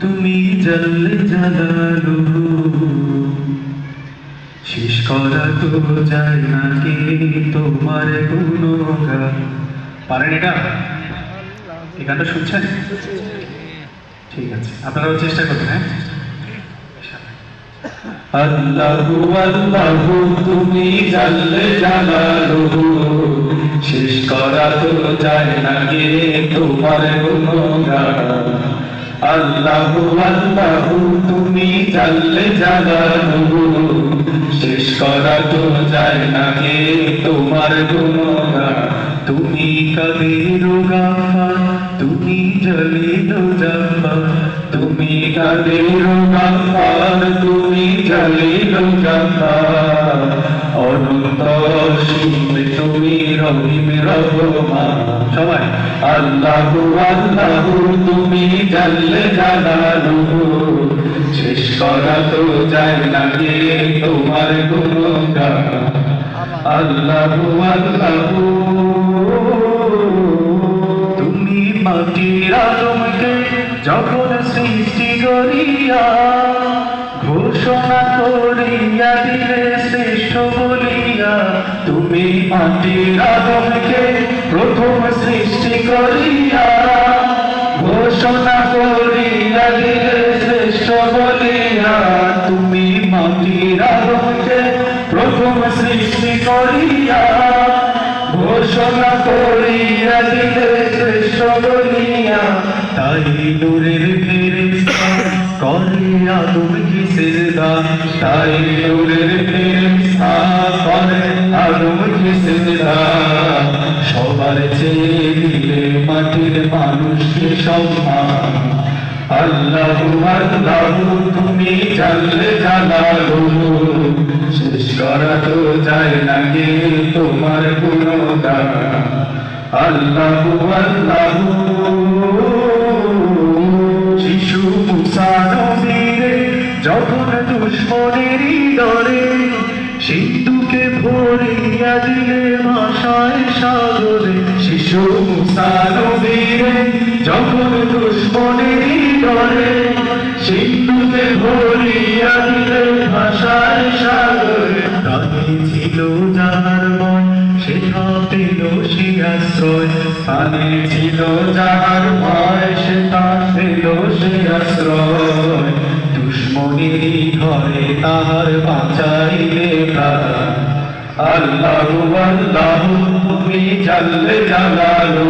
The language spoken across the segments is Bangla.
তুমি জানলে জানালো শেষ করা তো যায় না কে তোমার গুণগান। পারেন এটা? এই গানটা শুনছেন? ঠিক আছে, আপনারাও চেষ্টা করবেন। হ্যাঁ, আল্লাহু আল্লাহু তুমি জানলে জানালো শেষ করা তো যায় না কে তোমার গুণগান। আল্লাহু আল্লাহু তুমি জানলে জানালো শেষ করা তো যায় না কে তোমার গুণগান। তুমি কাদের গাফার, তুমি জলিল জাব্বার, তুমি কাদের গাফার, তুমি জলিল জাব্বার, অনন্ত অসীম তুমি রহিম রহমান। সবাই আল্লাহু আল্লাহু তুমি জানলে জানালো শেষ করা তো যায় না কে তোমার গুণগান। আল্লাহু আল্লাহু তুমি মাটির আদমকে যখন সৃষ্টি করিয়া ঘোষণা করিয়া দিলে শ্রেষ্ঠ বলিয়া। তুমি মাটির আদমকে প্রথম সৃষ্টি করিয়া ঘোষণা করিয়া দিলে শ্রেষ্ঠ বলিয়া। তুমি মাটির আদমকে প্রথম সৃষ্টি করিয়া ঘোষণা করিয়া দিলে শ্রেষ্ঠ বলিয়া। তাই নূরের ফেরেশতা করে আদমকে সিজদা, তাই নূরের ফেরেশতা করে আদমকে সিজদা। সবার চেয়ে দিলে মাটির মানুষকে সম্মান। আল্লাহু আল্লাহু তুমি জানলে জানালো শেষ করা তো যায় না কে তোমার গুণগান। আল্লাহু আল্লাহু শিশু মুসা নবীরে যখন দুশ্মনেরই ডরে সিন্ধুকে ভরিয়া দিলে ভাষায় সাগরে। শিশু মুসা নবীরে যখন দুশ্মনেরই ডরে সিন্ধুকে ভরিয়া দিলে ভাষায় সাগরে। প্রাণে ছিল যাহার মন সেটা পেল সে আশ্রয়, প্রাণে ছিল যাহার ভয় সেটা পেল সে আশ্রয়। দুশ্মনেরই ঘরে তাহার বাঁচাইলে প্রাণ। আল্লাহু আল্লাহু তুমি জানলে জানালো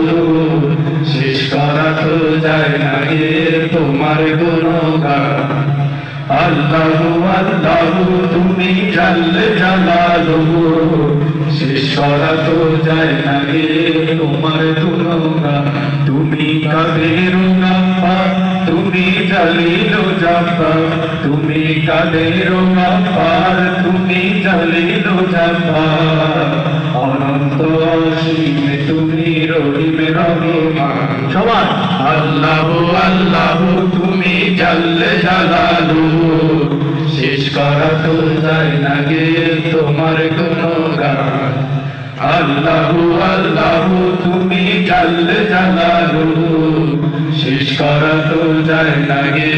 শেষ করা তো যায় না কে তোমার গুণগান। আল্লাহু আল্লাহু তুমি জানলে জানালো শেষ করা তো যায় না কে তোমার গুণগান। তুমি কাদের গাফার, তুমি জলিল জাব্বার, তুমি কাদের গাফার, তুমি জলিল জাব্বার, অনন্ত অসীম তুমি রহিম রহমান। সবাই আল্লাহু আল্লাহু তুমি জানলে জানালো শেষ করা তো যায় না কে তোমার গুণগান। আল্লাহু আল্লাহু তুমি জানলে জানালো শেষ করা তো যায় না কে